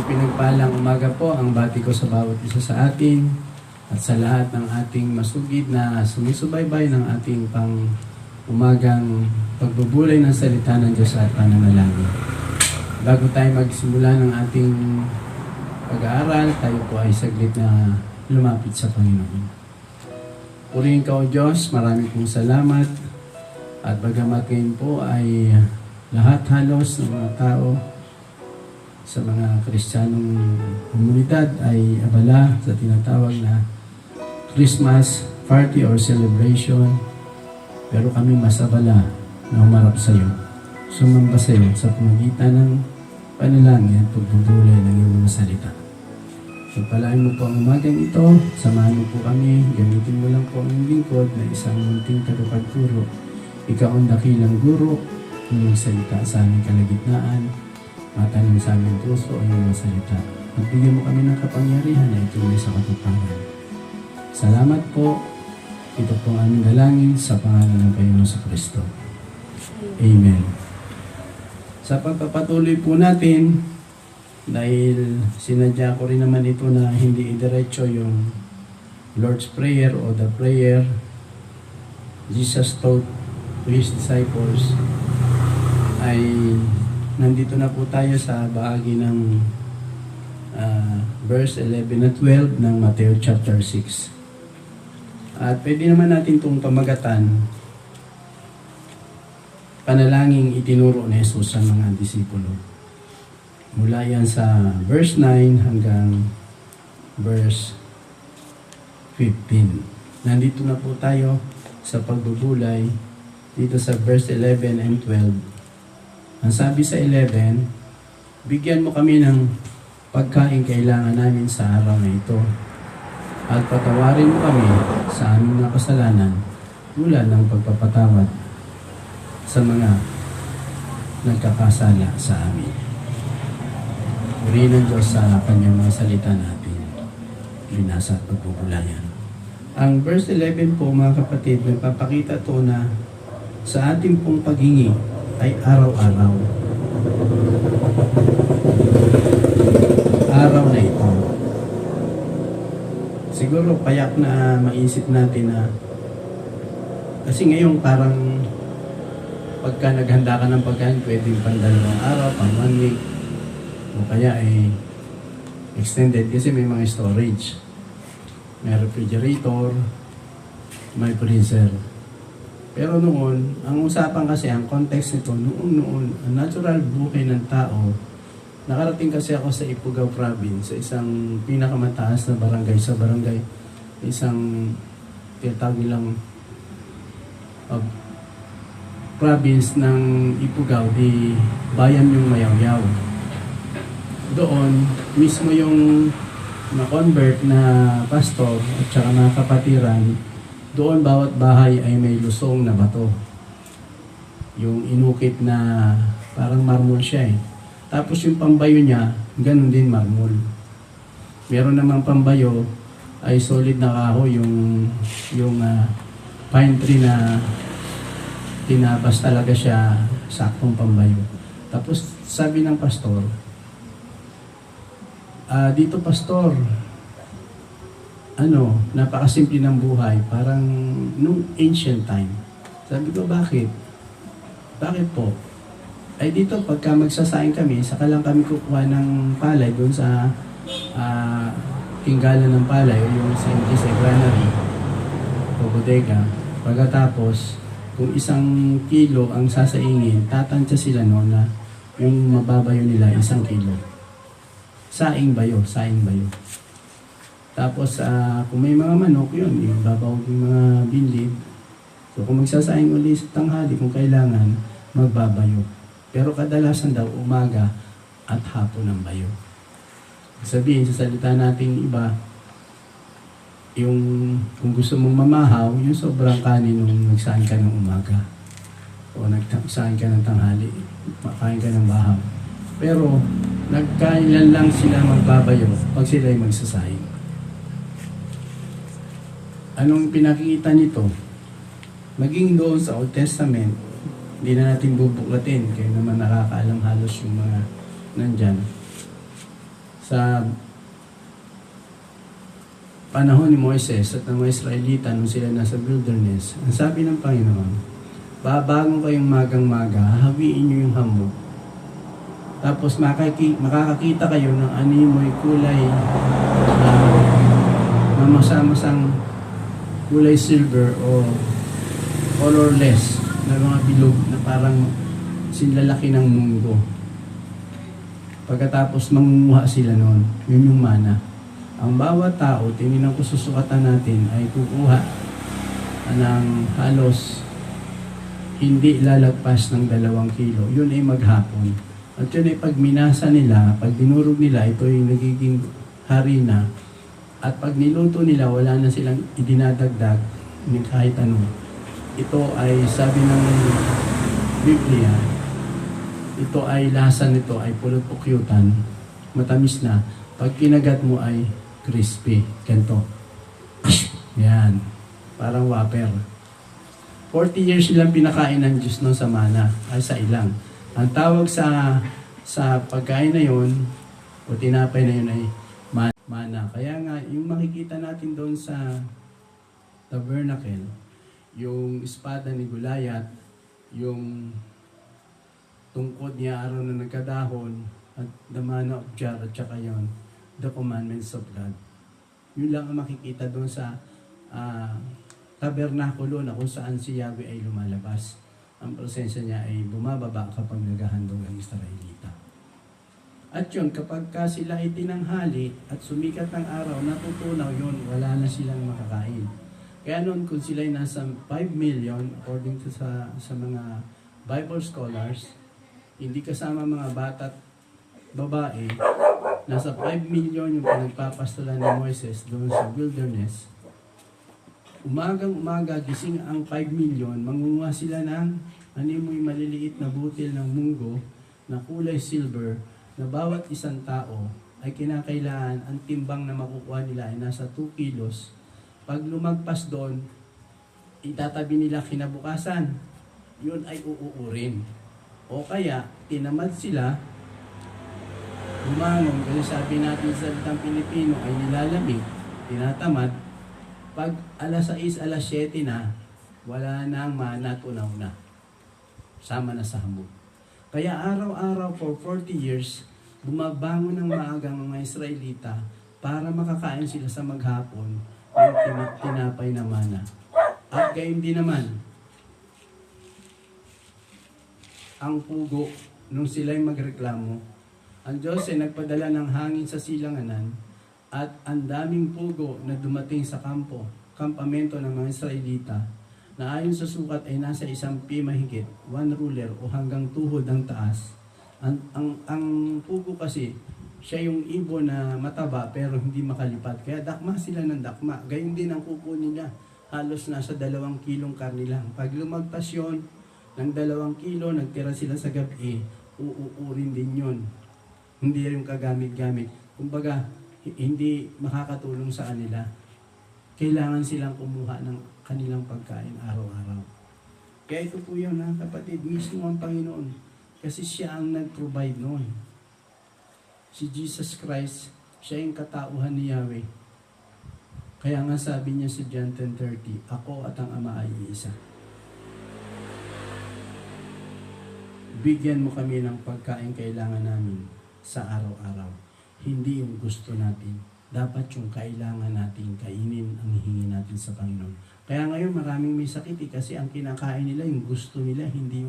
Pinagpalang umaga po ang bati ko sa bawat isa sa atin at sa lahat ng ating masugid na sumusubaybay ng ating pang umagang pagbubulay ng salita ng Diyos at pananalangin. Bago tayo magsimula ng ating pag-aaral, tayo po ay saglit na lumapit sa Panginoon. Purihin ka o Diyos, marami pong salamat at bagamat ngayon po ay lahat halos ng mga tao sa mga Kristiyanong komunidad ay abala sa tinatawag na Christmas party or celebration. Pero kami mas abala na humarap sa iyo, sumamba sa iyo sa pamagitan ng panalangin at pagbubulay ng iyong mga salita. Pagpalain mo po ang umagang ito, samahan mo po kami, gamitin mo lang po ang lingkod na isang munting tagapagturo. Ikaw ang dakilang guro, ang salita sa aming kalagitnaan, matanim sa aming puso ang iyong salita. Magbigyan mo kami ng kapangyarihan na ituloy sa katuparan. Salamat po. Ito po ang aming dalangin sa pangalan ng Panginoon sa Kristo. Amen. Sa pagpapatuloy po natin, dahil sinadya ko rin naman ito na hindi idiretso yung Lord's Prayer o the prayer Jesus taught to His disciples, ay nandito na po tayo sa bahagi ng verse 11 at 12 ng Matthew chapter 6. At pwede naman natin itong pamagatan, panalangin itinuro ni Jesus sa mga disipulo. Mula yan sa verse 9 hanggang verse 15. Nandito na po tayo sa pagbubulay dito sa verse 11 and 12. Ang sabi sa 11, bigyan mo kami ng pagkain kailangan namin sa araw na ito at patawarin mo kami sa aming mga kasalanan mula ng pagpapatawad sa mga nagkakasala sa amin. Purihin ng Diyos sa kanyang mga salita natin, binasa at pagbubulayan. Ang verse 11 po mga kapatid, nagpapakita to na sa ating pong paghingi ay araw-araw. Araw na ito. Siguro payak na maisip natin na kasi ngayon parang pagka naghanda ka ng pagkain, pwedeng pang 2 araw, pang 1 week, o kaya ay extended kasi may mga storage. May refrigerator, may freezer. Pero noon, ang usapan kasi, ang context nito, noon, ang natural buhay ng tao, nakarating kasi ako sa Ifugao Province, sa isang pinakamataas na barangay sa barangay, isang tinatawag nilang province ng Ifugao, di bayan yung Mayawyaw. Doon, mismo yung na-convert na pastor at saka mga kapatiran, doon bawat bahay ay may lusong na bato. Yung inukit na parang marmol siya eh. Tapos yung pambayo niya, ganun din marmol. Meron namang pambayo ay solid na kahoy, yung pine tree na tinabas talaga siya, saktong pambayo. Tapos sabi ng pastor, dito pastor, napakasimple ng buhay, parang nung ancient time. Sabi ko, bakit? Bakit po? Ay dito, pagka magsasaing kami, saka lang kami kukuha ng palay doon sa tinggalan ng palay, o yung sa granary o bodega. Pagkatapos, kung 1 kilo ang sasaingin, tatansya sila noon na yung mababayo nila 1 kilo. Saing bayo. Tapos, kung may mga manok, yun, yung babawag yung mga binlid. So, kung magsasaing ulit sa tanghali, kung kailangan, magbabayo. Pero kadalasan daw, umaga at hapon ang bayo. Sabihin, sa salita nating iba, yung kung gusto mong mamahaw, yung sobrang kanin nung nagsaing ka ng umaga. O nagsaing ka ng tanghali, makain ka ng bahaw. Pero, nagkailan lang sila magbabayo pag sila ay magsasaing. Anong pinakikita nito? Maging doon sa Old Testament, hindi na natin bubuklatin, kayo naman nakakaalam halos yung mga nandyan. sa panahon ni Moises at ng mga Israelita nung sila nasa wilderness, ang sabi ng Panginoon, babago kayong magang-maga, hahawiin nyo yung hamog. Tapos makakakita kayo ng animoy kulay na masamasang kulay silver o colorless na mga bilog na parang sinlalaki ng mundo. Pagkatapos mangunguha sila noon, yun yung mana. Ang bawat tao, tinilang ko susukatan natin, ay kukuha ng halos hindi lalagpas ng 2 kilo. Yun ay maghapon. At yun ay pag minasa nila, pag dinurog nila, ito ay nagiging harina. At pag niluto nila, wala na silang idinadagdag ni kahit ano. Ito ay sabi ng Biblia, ito ay lasa nito ay pulot pukyutan, matamis na. Pag kinagat mo ay crispy. Ganito. Yan. Parang whopper. 40 years silang pinakain ng Diyos noon sa mana, ay sa ilang. Ang tawag sa pagkain na yun, o tinapay na yun ay mana. Kaya nga, yung makikita natin doon sa tabernacle, yung espada ni Goliath, yung tungkod niya araw na nagkadahon, at the manna of jar, at saka yun, the commandments of God. Yun lang ang makikita doon sa tabernakulo na kung saan si Yahweh ay lumalabas. Ang presensya niya ay bumababa kapag naghahandog ang Israelita. At yun, kapag sila ay tinanghali at sumikat ng araw, natutunaw yun, wala na silang makakain. Kaya noon, kung sila ay nasa 5 million, according to sa mga Bible scholars, hindi kasama mga bata at babae, nasa 5 million yung pinagpapastulan ni Moises doon sa wilderness. Umagang-umaga, gising ang 5 million, mangunguha sila ng animoy maliliit na butil ng munggo na kulay silver na bawat isang tao ay kinakailangan ang timbang na makukuha nila ay nasa 2 kilos. Pag lumagpas doon, itatabi nila kinabukasan. Yun ay uuurin. O kaya, tinamad sila, bumangon, kasi sabi natin sa salitang Pilipino ay nilalamig, tinatamad. Pag alas 6, alas 7 na, wala na ang mana, tunaw na. Sama na sa hamog. Kaya araw-araw for 40 years, bumabangon ng maagang mga Israelita para makakain sila sa maghapon ng tinapay na mana. At gayon din naman, ang pugo, nung sila'y magreklamo, ang Diyos ay nagpadala ng hangin sa silanganan at ang daming pugo na dumating sa kampamento ng mga Israelita na ayon sa sukat ay nasa 1 pi mahigit, 1 ruler o hanggang tuhod ang taas. Ang pugo kasi, siya yung ibon na mataba pero hindi makalipat. Kaya dakma sila ng dakma. Gayun din ang kuko nila. Halos nasa 2 kilong karni lang. Pag lumagpas yun ng 2 kilo, nagtira sila sa gabi, uuurin din yun. Hindi rin kagamit-gamit. Kumbaga, hindi makakatulong sa kanila. Kailangan silang kumuha ng kanilang pagkain araw-araw. Kaya ito po yun, kapatid, mismo ang Panginoon. Kasi siya ang nag-provide noon. Si Jesus Christ, siya yung katauhan ni Yahweh. Kaya nga sabi niya sa John 10:30, ako at ang Ama ay isa. Bigyan mo kami ng pagkain kailangan namin sa araw-araw. Hindi yung gusto natin. Dapat yung kailangan natin kainin ang hihingi natin sa Panginoon. Kaya ngayon maraming may sakit kasi ang kinakain nila, yung gusto nila, hindi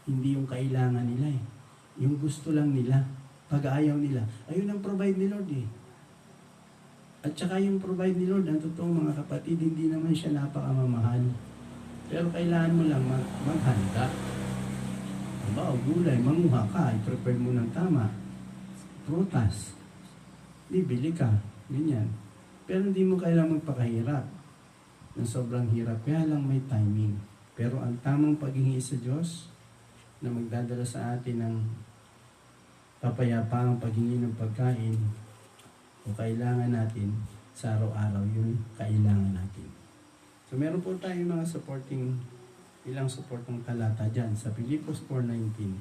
yung kailangan nila . Yung gusto lang nila, pag-ayaw nila. Ayun ang provide ni Lord . At saka yung provide ni Lord, ang totoong mga kapatid, hindi naman siya napakamamahal. Pero kailangan mo lang maghanda. Diba, gulay, manguha ka, i-prepare mo ng tama. Prutas. Bibili ka, ganyan. Pero hindi mo kailangang magpakahirap. Ng sobrang hirap, kaya lang may timing. Pero ang tamang paghingi sa Diyos, na magdadala sa atin ng kapayapaang paghingi ng pagkain, o kailangan natin sa araw-araw, yun kailangan natin. So meron po tayong mga ilang supportong talata dyan sa Filipos 4:19.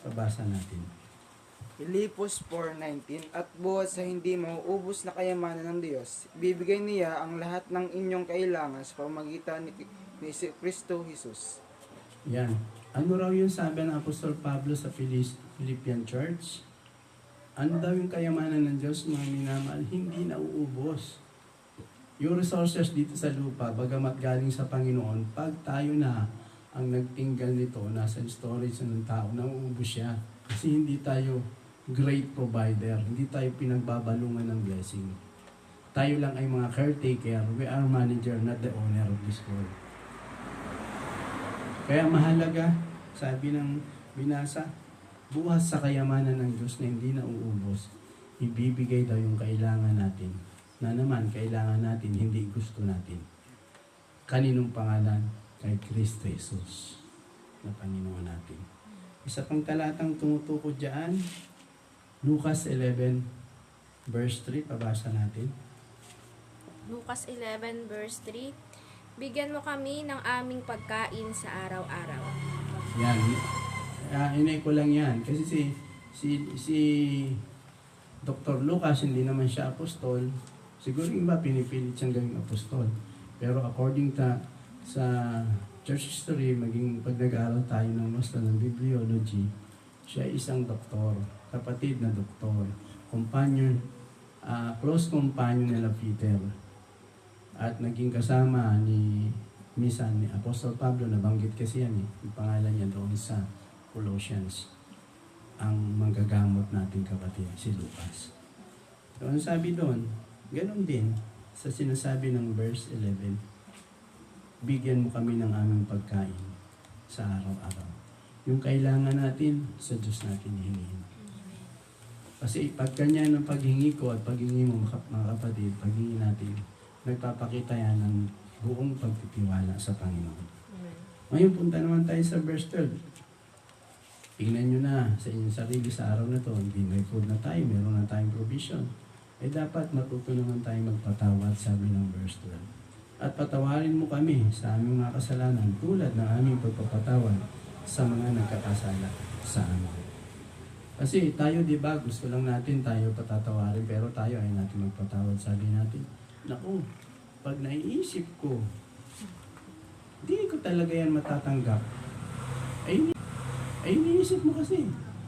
Pabasa natin. Filipos 4:19, at buhat sa hindi mauubos na kayamanan ng Diyos, bibigay niya ang lahat ng inyong kailangan sa pamamagitan ni Kristo Jesus. Yan. Ano raw yung sabi ng Apostol Pablo sa Philippian Church? Ano daw yung kayamanan ng Diyos, mga minamahal? Hindi nauubos. Yung resources dito sa lupa, bagamat galing sa Panginoon, pag tayo na ang nagtinggal nito, nasa storage ng tao, nauubos siya. Kasi hindi tayo great provider. Hindi tayo pinagbabalungan ng blessing. Tayo lang ay mga caretaker. We are manager, not the owner of this world. Kaya mahalaga, sabi ng binasa, bukas sa kayamanan ng Diyos na hindi nauubos, ibibigay daw yung kailangan natin. Na naman, kailangan natin, hindi gusto natin. Kaninong pangalan? Kay Kristo Jesus na Panginoon natin. Isa pang talatang tumutuko dyan, Lucas 11, verse 3, pabasa natin. Lucas 11 verse 3, bigyan mo kami ng aming pagkain sa araw-araw. Yan. Inay ko lang yan. Kasi si Dr. Lucas, hindi naman siya apostol. Siguro yung iba pinipilit siyang gawing apostol. Pero according sa church history, maging pag nag-aaral tayo ng master ng bibliology, siya isang doktor, kapatid na doktor, companion, close companion nila Peter. At naging kasama ni Apostol Pablo, nabanggit kasi yan yung pangalan niya doon sa Colossians, ang manggagamot natin kapatid, si Lucas. So, ang sabi doon, ganun din sa sinasabi ng verse 11, bigyan mo kami ng aming pagkain sa araw-araw. Yung kailangan natin, sa Diyos natin hihingin. Kasi pag ganyan ang paghingi ko at paghingi mo mga kapatid, paghingi natin, nagpapakita yan ng buong pagtitiwala sa Panginoon. Ngayon punta naman tayo sa verse 12. Tingnan nyo na sa inyong sarili sa araw na to, hindi may food na tayo, meron na tayong provision. Eh dapat matuto naman tayo magpatawad, sabi ng verse 12. At patawarin mo kami sa aming mga kasalanan tulad ng aming pagpapatawad sa mga nagkakasala sa amin. Kasi tayo, di ba, gusto lang natin tayo patatawarin, pero tayo ay natin magpatawad. Sabi natin, naku, pag naiisip ko, di ko talaga yan matatanggap. Ay iniisip mo kasi.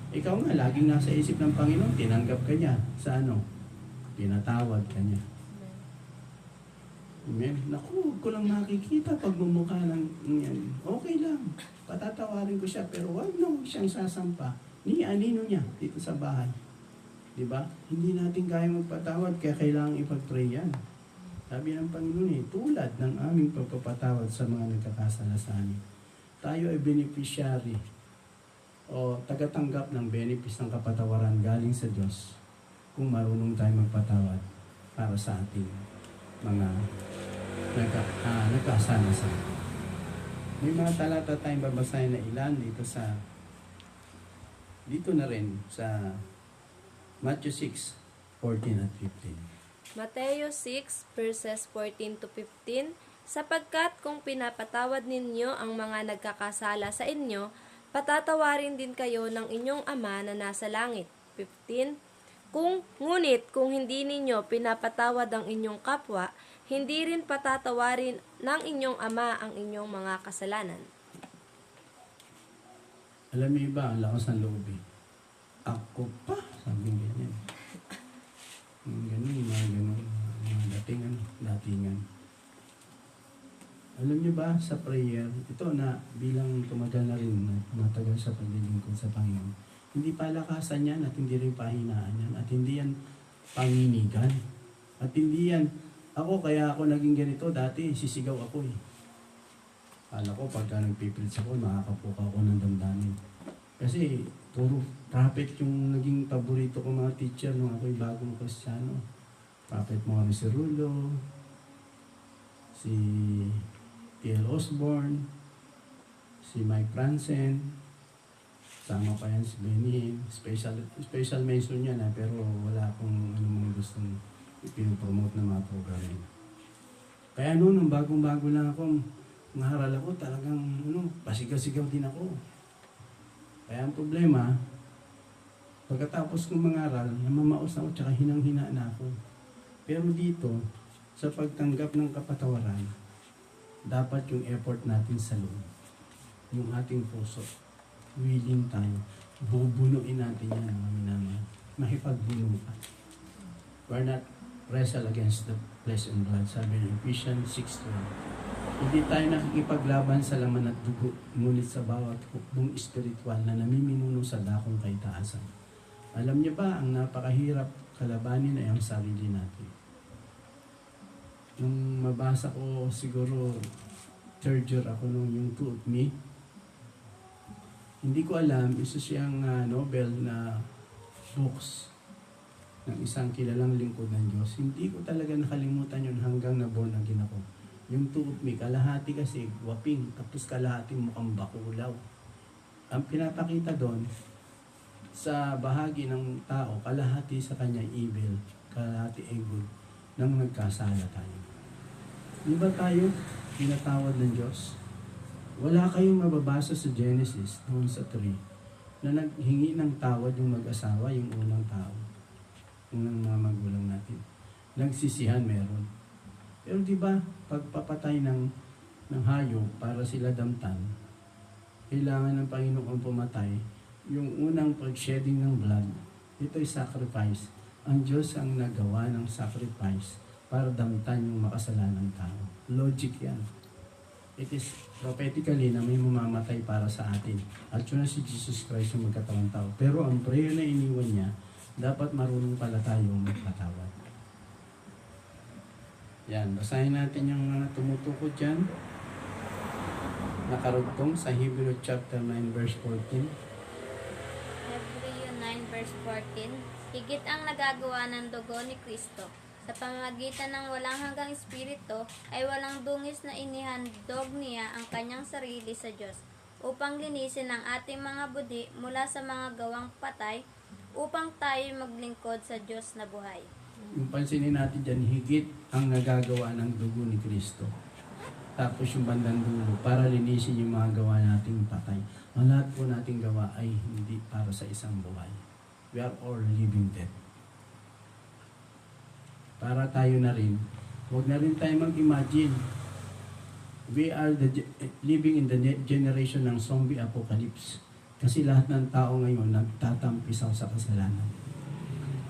Ikaw nga, laging nasa isip ng Panginoon, tinanggap ka niya. Sa ano? Pinatawad ka niya. Amen. Naku, ko lang makikita pag mumukha ng yan. Okay lang. Patatawarin ko siya, pero wag no siyang sasampa. Anino niya dito sa bahay. Diba? Hindi natin kaya magpatawad, kaya kailangan ipag-pray yan. Sabi ng Panginoon tulad ng aming pagpapatawad sa mga nagkakasala sa amin. Tayo ay beneficiary o tagatanggap ng benefits ng kapatawaran galing sa Diyos kung marunong tayo magpatawad para sa ating mga nagkasala sa atin. May mga talata tayong babasahin na ilan dito na rin sa Matthew 6:14 at 15. Mateo 6 verses 14 to 15, sapagkat kung pinapatawad ninyo ang mga nagkakasala sa inyo, patatawarin din kayo ng inyong Ama na nasa langit. 15, ngunit kung hindi ninyo pinapatawad ang inyong kapwa, hindi rin patatawarin ng inyong Ama ang inyong mga kasalanan. Alam niyo ba, ang lakas ng loob eh. Ako pa, sabi ganyan. Ganun, mga datingan. Alam niyo ba, sa prayer, ito na bilang tumagal na rin, matagal sa paglilingkod sa Panginoon, hindi palakasan yan at hindi rin pahinaan yan at hindi yan panginigan. At hindi yan, kaya ako naging ganito, dati sisigaw ako eh. Kala ko pagka nagpipilits ako, makakapuka ako ng damdamin. Kasi puro prophet yung naging paborito ko mga teacher nung ako'y bagong Kristiyano. Prophet Maurice Rulo, si T.L. Osborne, si Mike Franzen, sama pa yan si Benny. Special mention yan pero wala akong anumang gustong ipinopromote na mga program. Kaya nung bagong-bago lang ako, maharal ako, talagang pasigaw-sigaw din ako. Kaya ang problema, Pagkatapos kong mangaral, namamaos ako tsaka hinang-hina na ako. Pero dito, sa pagtanggap ng kapatawaran, dapat yung effort natin sa loob, yung ating puso, willing tayo, bubunuin natin yan, mga minamahal. Makipagbuno ka. We're not wrestle against the flesh and blood, sabi ng Ephesians 6:12. Hindi tayo nakikipaglaban sa laman at dugo, ngunit sa bawat hukbong espiritual na namiminuno sa dakong kaitaasan. Alam niyo ba, ang napakahirap kalabanin ay ang sarili natin. Nung mabasa ko siguro third year ako nung yung Two of Me, hindi ko alam, isa siyang novel na books ng isang kilalang lingkod ng Diyos. Hindi ko talaga nakalimutan yun hanggang na-born again ako. Yung Two of Me, kalahati kasi waping, tapos kalahati mukhang bakulaw. Ang pinapakita doon, sa bahagi ng tao, kalahati sa kanya evil, kalahati ay good, nang nagkasala tayo. Di ba tayo pinatawad ng Diyos? Wala kayong mababasa sa Genesis, noon sa 3, na naghingi ng tawad yung mag-asawa, yung unang tao, unang mga magulang natin. Nagsisihan meron. Pero di ba, pagpapatay ng hayop para sila damtan, kailangan ng Panginoon pumatay. Yung unang pag-shedding ng blood, ito'y sacrifice. Ang Diyos ang nagawa ng sacrifice para damtan yung makasalanang tao. Logic yan. It is prophetically na may mamamatay para sa atin. At yun na si Jesus Christ yung magkatawang tao. Pero ang prayer na iniwan niya, dapat marunong pala tayong magpatawad. Yan, basahin natin yung mga tumutukod dyan. Nakarugtong sa Hebrew chapter 9 verse 14. Hebreo 9 verse 14, higit ang nagagawa ng dugo ni Kristo. Sa pamamagitan ng walang hanggang espiritu, ay walang dungis na inihandog niya ang kanyang sarili sa Diyos, upang linisin ang ating mga budi mula sa mga gawang patay, upang tayo maglingkod sa Diyos na buhay. Yung pansinin natin dyan, higit ang nagagawa ng dugo ni Kristo. Tapos yung bandang dulo, para linisin yung mga gawa nating patay. Ang lahat po nating gawa ay hindi para sa isang buhay. We are all living dead. Para tayo na rin, huwag na rin tayo mag-imagine. We are living in the generation ng zombie apocalypse. Kasi lahat ng tao ngayon nagtatampisaw sa kasalanan.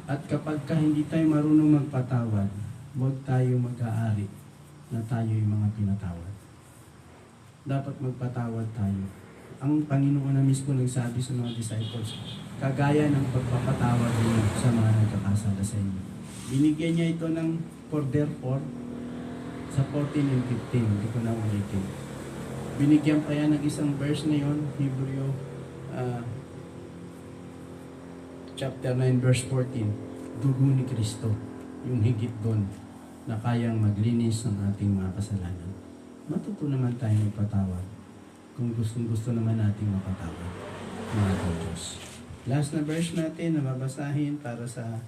At kapag hindi tayo marunong magpatawad, huwag tayo mag-aari na tayo yung mga pinatawad. Dapat magpatawad tayo. Ang Panginoon na mismo nagsabi sa mga disciples, kagaya ng pagpapatawad niyo sa mga nagkakasala sa inyo. Binigyan niya ito ng for therefore sa 14 and 15. Hindi ko na ulitin. Binigyan pa yan ng isang verse na yun, Hebreo chapter 9 verse 14. Dugo ni Kristo, yung higit doon na kayang maglinis ng ating mga kasalanan. Matuto naman tayo magpatawad kung gusto naman nating mapatawad, mga Diyos. Last na verse natin na babasahin para sa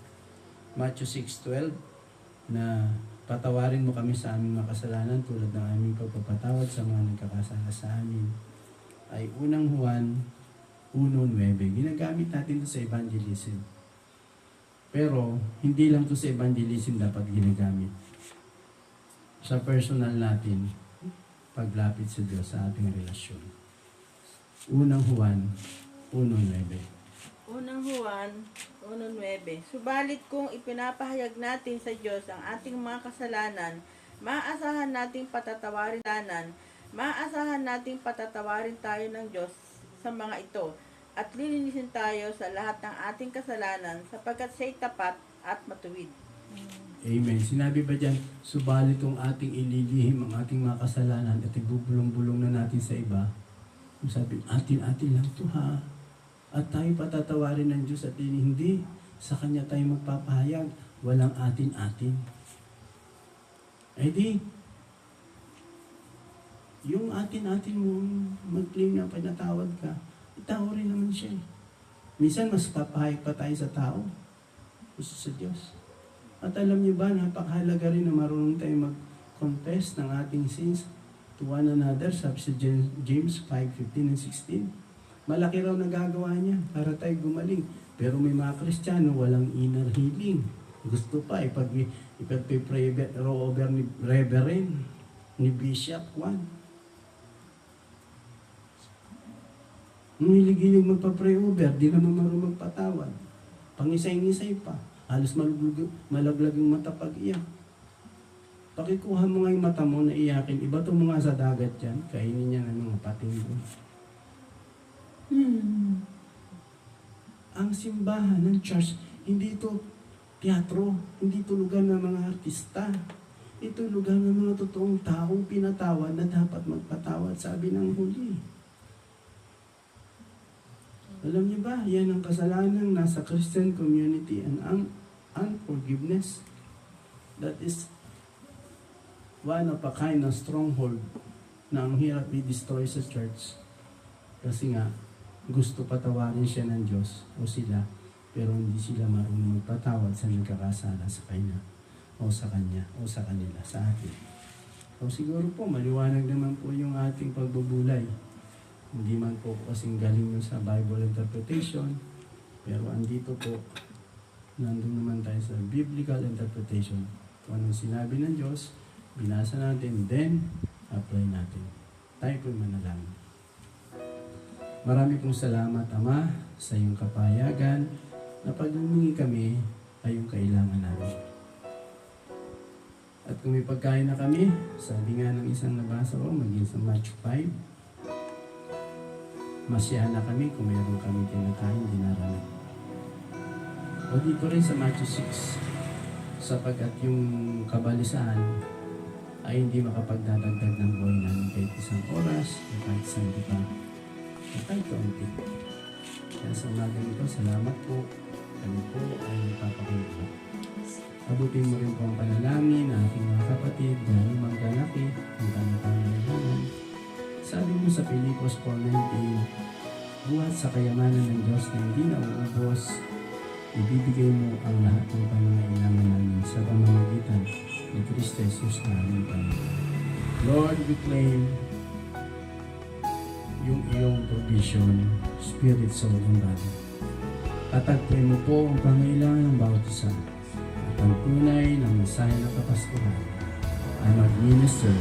Matthew 6:12 na patawarin mo kami sa aming mga kasalanan tulad ng aming pagpapatawad sa mga nagkakasala sa amin ay unang Juan 1:9. Ginagamit natin ito sa evangelism. Pero hindi lang ito sa evangelism dapat ginagamit. Sa personal natin, paglapit sa Diyos sa ating relasyon. Unang Juan 1:9. Unang Juan 1:9. Subalit kung ipinapahayag natin sa Diyos ang ating mga kasalanan, maaasahan nating patatawarin tayo ng Diyos sa mga ito at lilinisin tayo sa lahat ng ating kasalanan sapagkat siya'y tapat at matuwid. Amen. Sinabi ba dyan, subalit kung ating ililihim ang ating mga kasalanan at ibubulong-bulong na natin sa iba, sabi, atin-atin lang to ha. At tayo patatawarin ng Diyos at hindi sa Kanya tayo magpapahayag, walang atin-atin. Eh di, yung atin-atin mo, mag-claim na pinatawad ka, itawarin naman siya. Minsan mas papahayag pa tayo sa tao, gusto sa Diyos. At alam niyo ba, napakahalaga rin na marunong tayo mag-confess ng ating sins to one another, sabi sa James 5:15 and 16. Malaki raw nagagawa niya para tayo gumaling. Pero may mga Kristiyano walang inner healing. Gusto pa ipag-pray over ni Reverend, ni Bishop, Juan. Hilig-hilig magpa-pray over, di naman marunong magpatawad. Pangisay-ngisay pa. Halos malaglag yung mata pag iyak. Pakikuha mo nga yung mata mo na iyakin. Iba itong mga sa dagat yan. Kainin niya ng mga pating ko. Ang simbahan ng church, hindi ito teatro. Hindi ito lugar ng mga artista. Ito lugar ng mga totoong taong pinatawad na dapat magpatawad, sabi ng huli. Alam niyo ba, yan ang kasalanan nasa Christian community and unforgiveness. That is one of a kind of stronghold na ang hirap i-destroy sa church. Kasi nga, gusto patawarin siya ng Diyos o sila, pero hindi sila marunong magpatawad sa nagkakasala sa Kanya o sa Kanya o sa kanila, sa atin. O siguro po, maliwanag naman po yung ating pagbubulay. Hindi man po kasing galing yun sa Bible interpretation, pero andito po, nandun naman tayo sa biblical interpretation. Kung anong sinabi ng Diyos, binasa natin, then apply natin. Tayo po'y manalangin. Marami pong salamat, Ama, sa iyong kapayagan na pag humingi kami ay yung kailangan namin. At kung may pagkain na kami, sabi nga ng isang nabasa ko, maging sa Matthew 5, masyahan na kami kung mayroon kami kinakain, dinarami. O dito rin sa Matthew 6, sapagkat yung kabalisaan ay hindi makapagdadagdag ng buhay namin kahit isang oras, o kahit isang dipa, o kahit kaunti. Kaya sa umaga nito, salamat po. Kami po ay nagpapakulo. Abutin mo rin po ang panalangin na aking mga kapatid na maglalaki ang kanyang pangangailangan. Sabi mo sa Filipos 4:19, buhat sa kayamanan ng Diyos na hindi na uubos, ibibigay mo ang lahat ng pangangailangan namin sa pamamagitan ni Kristo Jesus na aming Panginoon. Lord, we claim yung iyong provision, spirit, soul, and body. Tatagpuin mo po ang pangailangan ng bawat isa. At ang tunay ng mensahe ng kapaskuhan ay mag-minister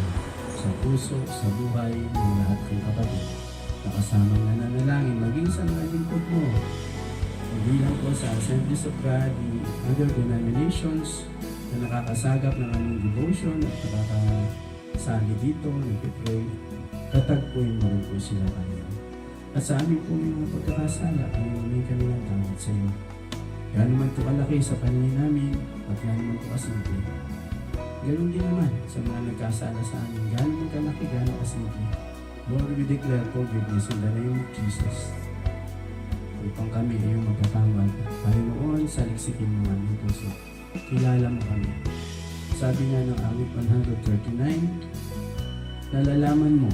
sa puso, sa buhay ng lahat ng kapatid na kasamang nananalangin maging sa mga lingkod mo. Hindi lang po sa Assemblies of God, the other denominations na nakakasagap ng aming devotion at nakakasali dito, nagpipray, katagpuin mo rin po sila kayo. At sa amin po may mga pagkakasala, kaya may kami ng tawad sa iyo. Gano'n man ito kalaki sa paningin namin, at gano'n man ito kasimple. Gano'n din naman sa mga nagkasala sa amin, gano'n man kalaki, gano'n kasimple. Lord, we declare forgiveness in the name of Jesus. Upang kami ay iyong magpatawad. Panginoon, saliksikin mo aming puso. Kilala mo kami. Sabi nga ng awit 139, nalalaman mo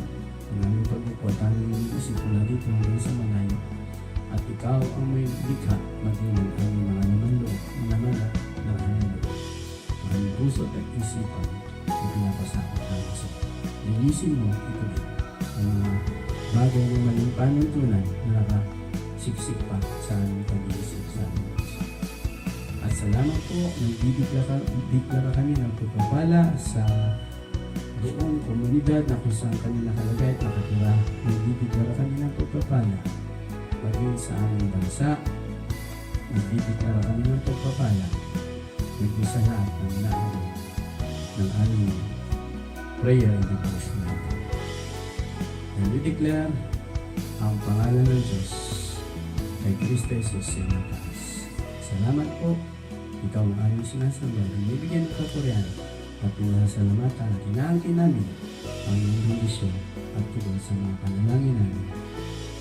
ang aming pagbukwat, aming inisip mula dito hanggang sa malayo. At ikaw ang may likha, maging ang aming mga namanloob, namanat ng aming loob. Ang aming puso at isipan, ay pinapasakot ang isa. Linisin mo ito din. Ang mga bagay na maling panuntunan na nakasiksik pa sa aming pag-iisip sa aming puso. At salamat po, nagdideklara kami ng pagpapala sa doon komunidad na kung saan kami nakalagay at nakatira. Nagdideklara kami ng pagpapala maging sa aming bansa. Nagdideklara kami ng pagpapala maging sa lahat ng lahat ng aming prayer and devotion natin. And we declare ang pangalan ng Diyos kay Kristo Jesus sa mataas. Salamat po. Ikaw ang aming sinasamba na ibigyan ng kapurihan at pinasasalamatan at inaangkin namin ang iyong bendisyon at tugon sa mga panalangin namin.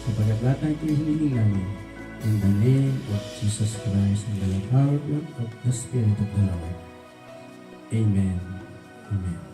Sapagkat lahat na ito hiniling namin in the name of Jesus Christ and the power of the Spirit of the Lord. Amen. Amen.